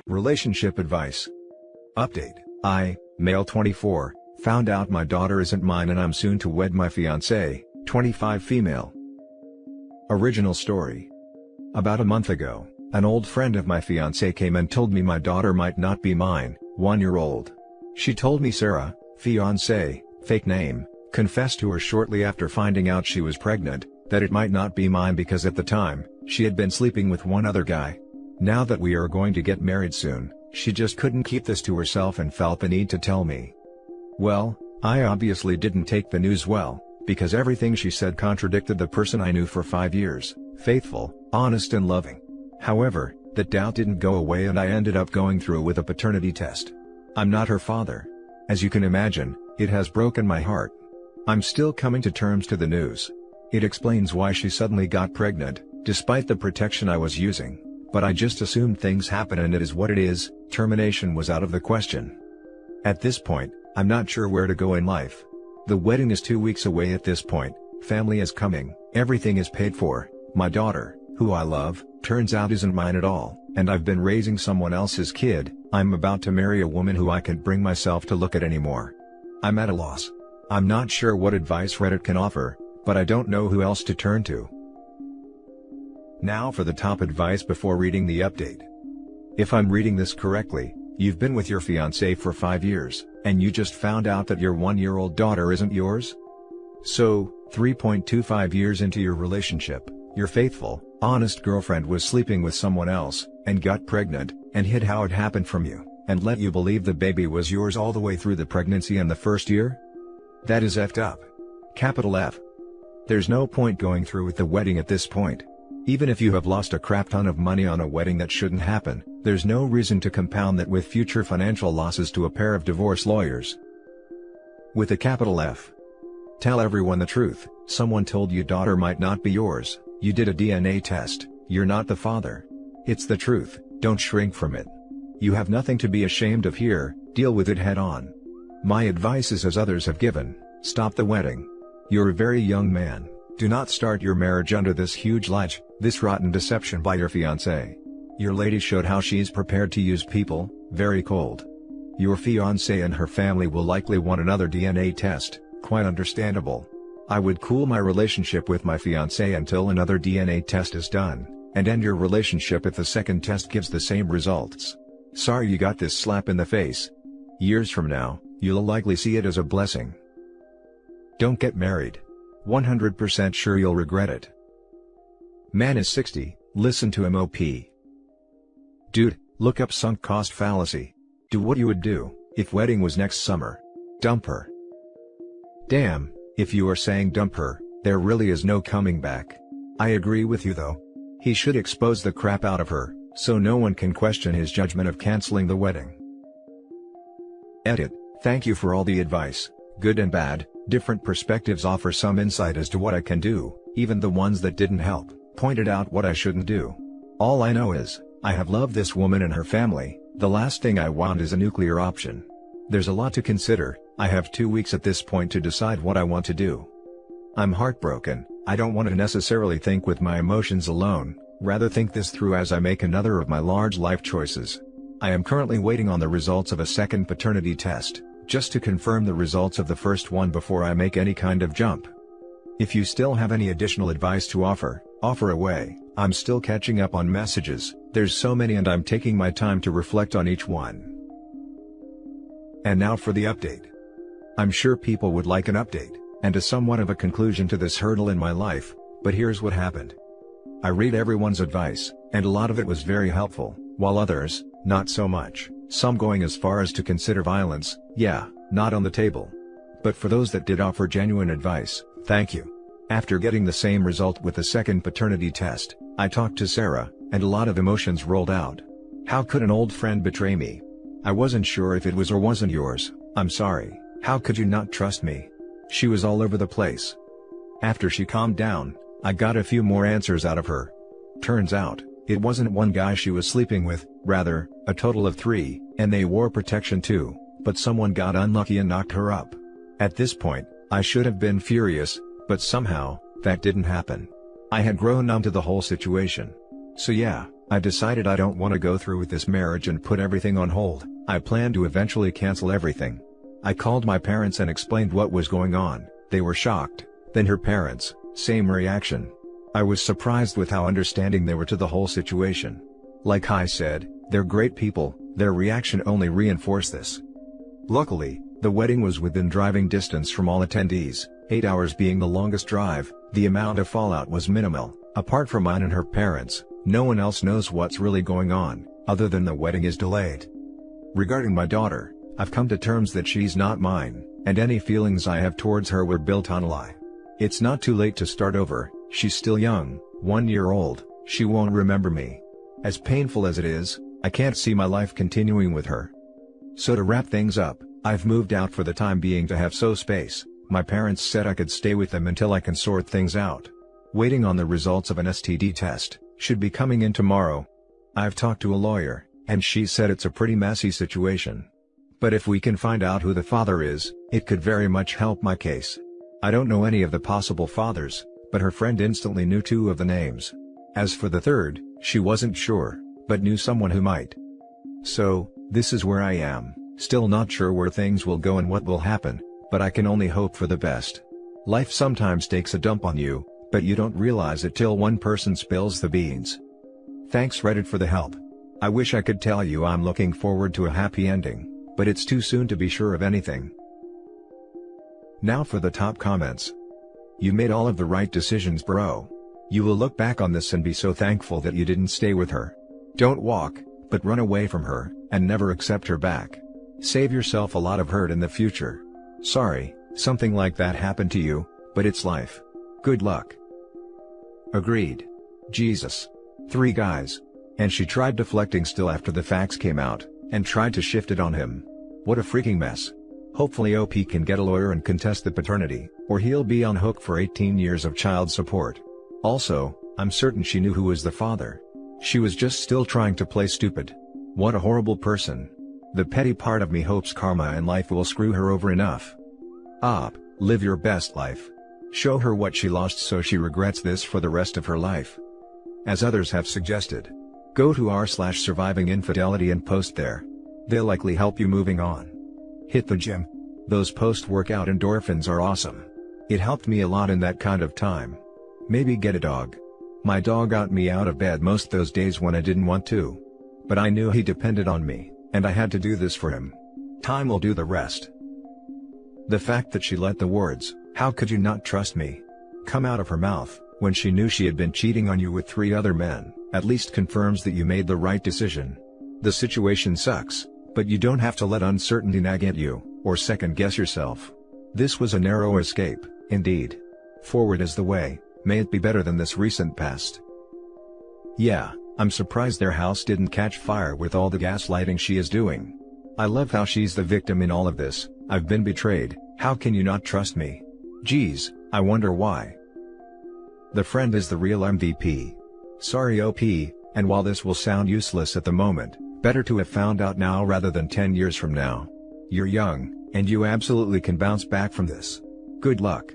Relationship advice. Update. I, male 24, found out my daughter isn't mine and I'm soon to wed my fiancée, 25 female. Original story. About a month ago, an old friend of my fiancée came and told me my daughter might not be mine, 1-year-old. She told me Sarah, fiancée, fake name, confessed to her shortly after finding out she was pregnant, that it might not be mine because at the time, she had been sleeping with one other guy. Now that we are going to get married soon, she just couldn't keep this to herself and felt the need to tell me. Well, I obviously didn't take the news well, because everything she said contradicted the person I knew for 5 years, faithful, honest and loving. However, that doubt didn't go away and I ended up going through with a paternity test. I'm not her father. As you can imagine, it has broken my heart. I'm still coming to terms to the news. It explains why she suddenly got pregnant, despite the protection I was using, but I just assumed things happen and it is what it is. Termination was out of the question. At this point, I'm not sure where to go in life. The wedding is 2 weeks away at this point, family is coming, everything is paid for, my daughter, who I love, turns out isn't mine at all, and I've been raising someone else's kid. I'm about to marry a woman who I can't bring myself to look at anymore. I'm at a loss. I'm not sure what advice Reddit can offer, but I don't know who else to turn to. Now for the top advice before reading the update. If I'm reading this correctly, you've been with your fiancé for 5 years, and you just found out that your 1-year-old daughter isn't yours? So, 3.25 years into your relationship, your faithful, honest girlfriend was sleeping with someone else, and got pregnant, and hid how it happened from you, and let you believe the baby was yours all the way through the pregnancy and the first year? That is effed up. Capital F. There's no point going through with the wedding at this point. Even if you have lost a crap ton of money on a wedding that shouldn't happen, there's no reason to compound that with future financial losses to a pair of divorce lawyers. With a capital F. Tell everyone the truth. Someone told you daughter might not be yours, you did a DNA test, you're not the father. It's the truth, don't shrink from it. You have nothing to be ashamed of here, deal with it head on. My advice is as others have given, stop the wedding. You're a very young man, do not start your marriage under this huge lie, this rotten deception by your fiancé. Your lady showed how she's prepared to use people, very cold. Your fiancé and her family will likely want another DNA test, quite understandable. I would cool my relationship with my fiancé until another DNA test is done, and end your relationship if the second test gives the same results. Sorry you got this slap in the face. Years from now, you'll likely see it as a blessing. Don't get married. 100% sure you'll regret it. Man is 60, listen to MOP. Dude, look up sunk cost fallacy. Do what you would do, if wedding was next summer. Dump her. Damn, if you are saying dump her, there really is no coming back. I agree with you though. He should expose the crap out of her, so no one can question his judgment of canceling the wedding. Edit. Thank you for all the advice, good and bad. Different perspectives offer some insight as to what I can do, even the ones that didn't help, pointed out what I shouldn't do. All I know is, I have loved this woman and her family, the last thing I want is a nuclear option. There's a lot to consider, I have 2 weeks at this point to decide what I want to do. I'm heartbroken, I don't want to necessarily think with my emotions alone, rather think this through as I make another of my large life choices. I am currently waiting on the results of a second paternity test, just to confirm the results of the first one before I make any kind of jump. If you still have any additional advice to offer away. I'm still catching up on messages, there's so many and I'm taking my time to reflect on each one. And now for the update. I'm sure people would like an update, and a somewhat of a conclusion to this hurdle in my life, but here's what happened. I read everyone's advice, and a lot of it was very helpful, while others, not so much, some going as far as to consider violence, yeah, not on the table. But for those that did offer genuine advice, thank you. After getting the same result with the second paternity test, I talked to Sarah, and a lot of emotions rolled out. How could an old friend betray me? I wasn't sure if it was or wasn't yours, I'm sorry, how could you not trust me? She was all over the place. After she calmed down, I got a few more answers out of her. Turns out, it wasn't one guy she was sleeping with, rather, a total of 3, and they wore protection too, but someone got unlucky and knocked her up. At this point, I should have been furious, but somehow, that didn't happen. I had grown numb to the whole situation. So yeah, I decided I don't want to go through with this marriage and put everything on hold. I plan to eventually cancel everything. I called my parents and explained what was going on. They were shocked. Then her parents, same reaction. I was surprised with how understanding they were to the whole situation. Like I said, they're great people. Their reaction only reinforced this. Luckily, the wedding was within driving distance from all attendees, 8 hours being the longest drive. The amount of fallout was minimal. Apart from mine and her parents, no one else knows what's really going on, other than the wedding is delayed. Regarding my daughter, I've come to terms that she's not mine, and any feelings I have towards her were built on a lie. It's not too late to start over. She's still young, 1 year old, she won't remember me. As painful as it is, I can't see my life continuing with her. So to wrap things up, I've moved out for the time being to have space. My parents said I could stay with them until I can sort things out. Waiting on the results of an STD test, should be coming in tomorrow. I've talked to a lawyer, and she said it's a pretty messy situation. But if we can find out who the father is, it could very much help my case. I don't know any of the possible fathers, but her friend instantly knew 2 of the names. As for the third, she wasn't sure, but knew someone who might. So, this is where I am, still not sure where things will go and what will happen, but I can only hope for the best. Life sometimes takes a dump on you, but you don't realize it till one person spills the beans. Thanks Reddit for the help. I wish I could tell you I'm looking forward to a happy ending, but it's too soon to be sure of anything. Now for the top comments. You made all of the right decisions, bro. You will look back on this and be so thankful that you didn't stay with her. Don't walk, but run away from her, and never accept her back. Save yourself a lot of hurt in the future. Sorry, something like that happened to you, but it's life. Good luck. Agreed. Jesus. 3 guys. And she tried deflecting still after the facts came out, and tried to shift it on him. What a freaking mess. Hopefully OP can get a lawyer and contest the paternity, or he'll be on hook for 18 years of child support. Also, I'm certain she knew who was the father. She was just still trying to play stupid. What a horrible person. The petty part of me hopes karma and life will screw her over enough. Op, live your best life. Show her what she lost so she regrets this for the rest of her life. As others have suggested, go to r/survivinginfidelity and post there. They'll likely help you moving on. Hit the gym. Those post-workout endorphins are awesome. It helped me a lot in that kind of time. Maybe get a dog. My dog got me out of bed most those days when I didn't want to. But I knew he depended on me, and I had to do this for him. Time will do the rest. The fact that she let the words, "How could you not trust me?" come out of her mouth, when she knew she had been cheating on you with 3 other men, at least confirms that you made the right decision. The situation sucks, but you don't have to let uncertainty nag at you, or second-guess yourself. This was a narrow escape, indeed. Forward is the way, may it be better than this recent past. Yeah, I'm surprised their house didn't catch fire with all the gaslighting she is doing. I love how she's the victim in all of this. I've been betrayed, how can you not trust me? Geez, I wonder why. The friend is the real MVP. Sorry OP, and while this will sound useless at the moment, better to have found out now rather than 10 years from now. You're young, and you absolutely can bounce back from this. Good luck.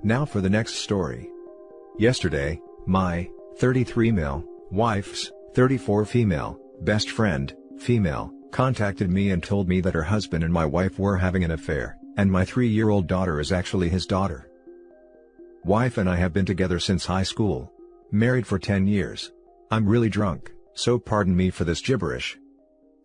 Now for the next story. Yesterday, my 33 male wife's 34 female best friend, female, contacted me and told me that her husband and my wife were having an affair, and my 3-year-old daughter is actually his daughter. Wife and I have been together since high school. Married for 10 years. I'm really drunk, so pardon me for this gibberish.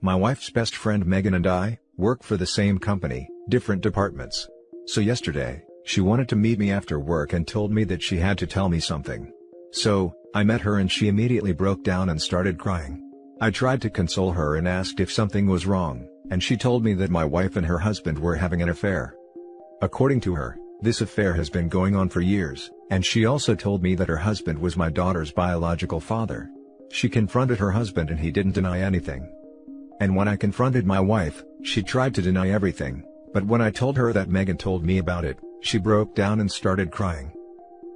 My wife's best friend Megan and I work for the same company, different departments. So yesterday, she wanted to meet me after work and told me that she had to tell me something. So, I met her and she immediately broke down and started crying. I tried to console her and asked if something was wrong, and she told me that my wife and her husband were having an affair. According to her, this affair has been going on for years, and she also told me that her husband was my daughter's biological father. She confronted her husband and he didn't deny anything. And when I confronted my wife, she tried to deny everything, but when I told her that Megan told me about it, she broke down and started crying.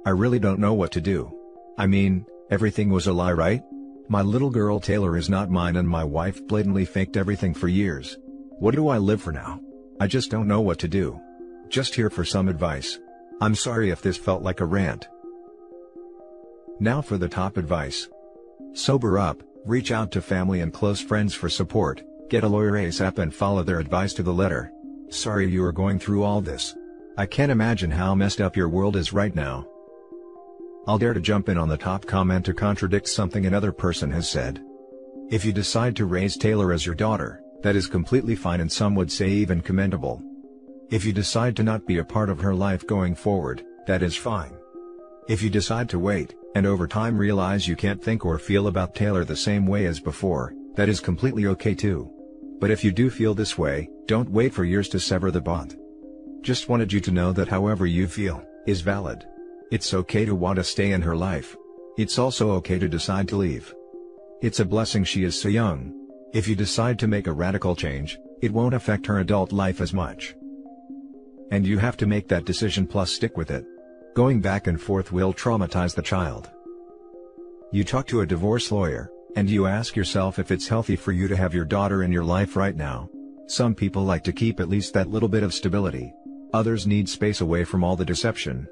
I really don't know what to do. I mean, everything was a lie, right? My little girl Taylor is not mine and my wife blatantly faked everything for years. What do I live for now? I just don't know what to do. Just here for some advice. I'm sorry if this felt like a rant. Now for the top advice. Sober up, reach out to family and close friends for support, get a lawyer ASAP and follow their advice to the letter. Sorry you are going through all this. I can't imagine how messed up your world is right now. I'll dare to jump in on the top comment to contradict something another person has said. If you decide to raise Taylor as your daughter, that is completely fine and some would say even commendable. If you decide to not be a part of her life going forward, that is fine. If you decide to wait, and over time realize you can't think or feel about Taylor the same way as before, that is completely okay too. But if you do feel this way, don't wait for years to sever the bond. Just wanted you to know that however you feel, is valid. It's okay to want to stay in her life. It's also okay to decide to leave. It's a blessing she is so young. If you decide to make a radical change, it won't affect her adult life as much. And you have to make that decision plus stick with it. Going back and forth will traumatize the child. You talk to a divorce lawyer, and you ask yourself if it's healthy for you to have your daughter in your life right now. Some people like to keep at least that little bit of stability. Others need space away from all the deception.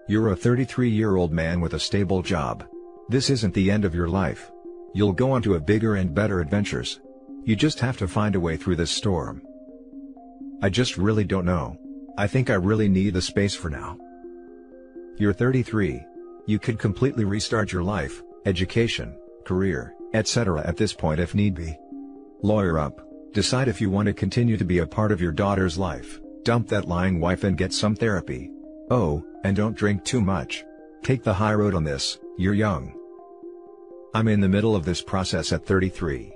You're a 33-year-old man with a stable job. This isn't the end of your life. You'll go on to a bigger and better adventures. You just have to find a way through this storm. I just really don't know. I think I really need the space for now. You're 33. You could completely restart your life, education, career, etc. at this point if need be. Lawyer up. Decide if you want to continue to be a part of your daughter's life. Dump that lying wife and get some therapy. Oh, and don't drink too much. Take the high road on this, you're young. I'm in the middle of this process at 33.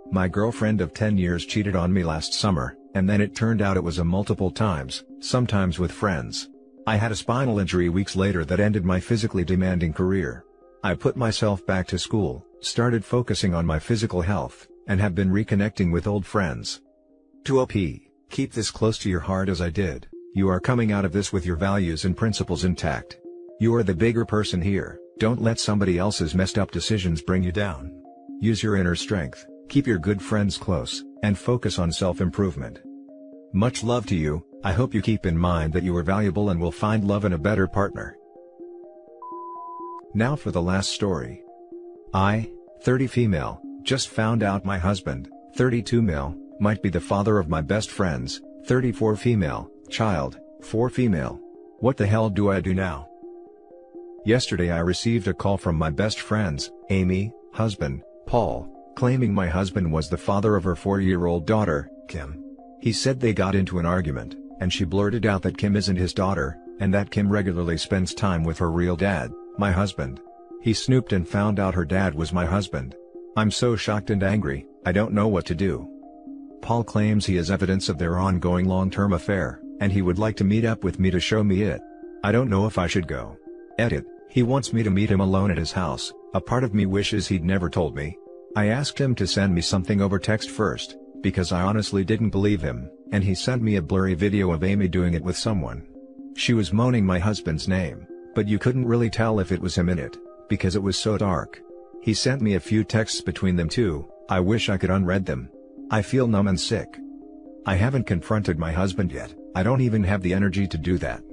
My girlfriend of 10 years cheated on me last summer, and then it turned out it was a multiple times, sometimes with friends. I had a spinal injury weeks later that ended my physically demanding career. I put myself back to school, started focusing on my physical health, and have been reconnecting with old friends. To OP, keep this close to your heart as I did. You are coming out of this with your values and principles intact. You are the bigger person here, don't let somebody else's messed up decisions bring you down. Use your inner strength, keep your good friends close, and focus on self-improvement. Much love to you. I hope you keep in mind that you are valuable and will find love in a better partner. Now for the last story. I, 30 female, just found out my husband, 32 male, might be the father of my best friend's, 34 female, child, 4 female. What the hell do I do now? Yesterday I received a call from my best friend's, Amy, husband, Paul, claiming my husband was the father of her 4-year-old daughter, Kim. He said they got into an argument, and she blurted out that Kim isn't his daughter, and that Kim regularly spends time with her real dad, my husband. He snooped and found out her dad was my husband. I'm so shocked and angry, I don't know what to do. Paul claims he has evidence of their ongoing long-term affair, and he would like to meet up with me to show me it. I don't know if I should go. Edit, he wants me to meet him alone at his house. A part of me wishes he'd never told me. I asked him to send me something over text first, because I honestly didn't believe him, and he sent me a blurry video of Amy doing it with someone. She was moaning my husband's name, but you couldn't really tell if it was him in it, because it was so dark. He sent me a few texts between them too. I wish I could unread them. I feel numb and sick. I haven't confronted my husband yet, I don't even have the energy to do that.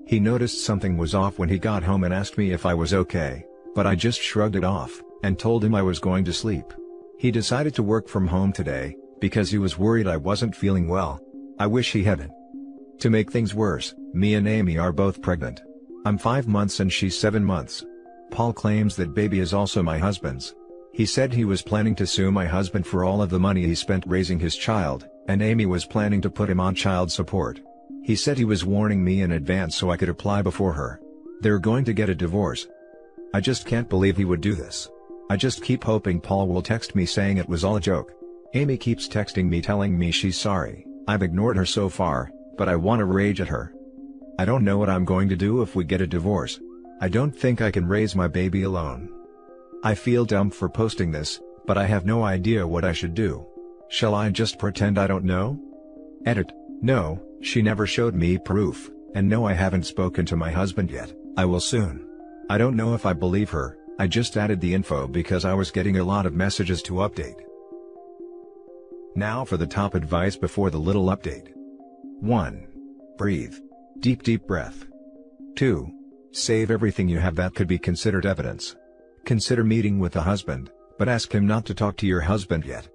He noticed something was off when he got home and asked me if I was okay, but I just shrugged it off, and told him I was going to sleep. He decided to work from home today, because he was worried I wasn't feeling well. I wish he hadn't. To make things worse, me and Amy are both pregnant. I'm 5 months and she's 7 months. Paul claims that baby is also my husband's. He said he was planning to sue my husband for all of the money he spent raising his child, and Amy was planning to put him on child support. He said he was warning me in advance so I could apply before her. They're going to get a divorce. I just can't believe he would do this. I just keep hoping Paul will text me saying it was all a joke. Amy keeps texting me telling me she's sorry. I've ignored her so far, but I want to rage at her. I don't know what I'm going to do if we get a divorce. I don't think I can raise my baby alone. I feel dumb for posting this, but I have no idea what I should do. Shall I just pretend I don't know? Edit, no, she never showed me proof, and no I haven't spoken to my husband yet, I will soon. I don't know if I believe her, I just added the info because I was getting a lot of messages to update. Now for the top advice before the little update. 1. Breathe. Deep breath. 2. Save everything you have that could be considered evidence. Consider meeting with the husband, but ask him not to talk to your husband yet.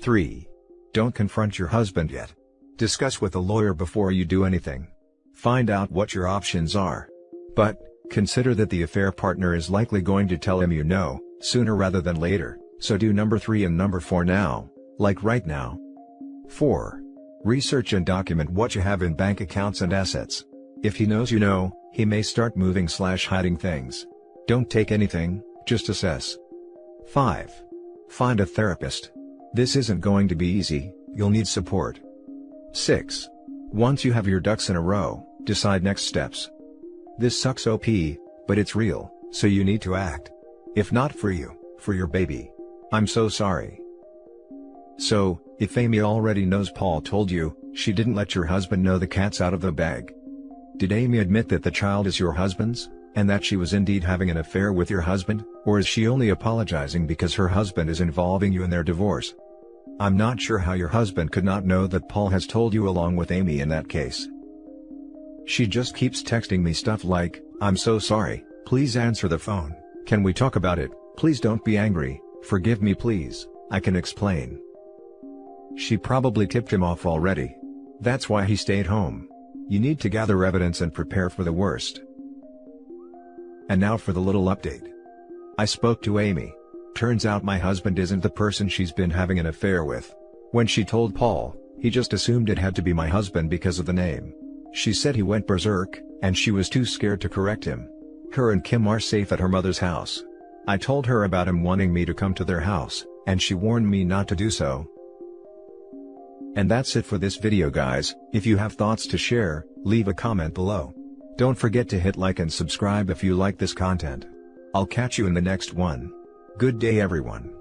3. Don't confront your husband yet. Discuss with a lawyer before you do anything. Find out what your options are. But, consider that the affair partner is likely going to tell him you know, sooner rather than later, so do number 3 and number 4 now, like right now. 4. Research and document what you have in bank accounts and assets. If he knows you know, he may start moving/hiding things. Don't take anything, just assess. 5. Find a therapist. This isn't going to be easy, you'll need support. 6. Once you have your ducks in a row, decide next steps. This sucks OP, but it's real, so you need to act. If not for you, for your baby. I'm so sorry. So, if Amy already knows Paul told you, she didn't let your husband know the cat's out of the bag. Did Amy admit that the child is your husband's, and that she was indeed having an affair with your husband, or is she only apologizing because her husband is involving you in their divorce? I'm not sure how your husband could not know that Paul has told you along with Amy in that case. She just keeps texting me stuff like, "I'm so sorry, please answer the phone, can we talk about it, please don't be angry, forgive me please, I can explain." She probably tipped him off already. That's why he stayed home. You need to gather evidence and prepare for the worst. And now for the little update. I spoke to Amy. Turns out my husband isn't the person she's been having an affair with. When she told Paul, he just assumed it had to be my husband because of the name. She said he went berserk, and she was too scared to correct him. Her and Kim are safe at her mother's house. I told her about him wanting me to come to their house, and she warned me not to do so. And that's it for this video guys. If you have thoughts to share, leave a comment below. Don't forget to hit like and subscribe if you like this content. I'll catch you in the next one. Good day everyone.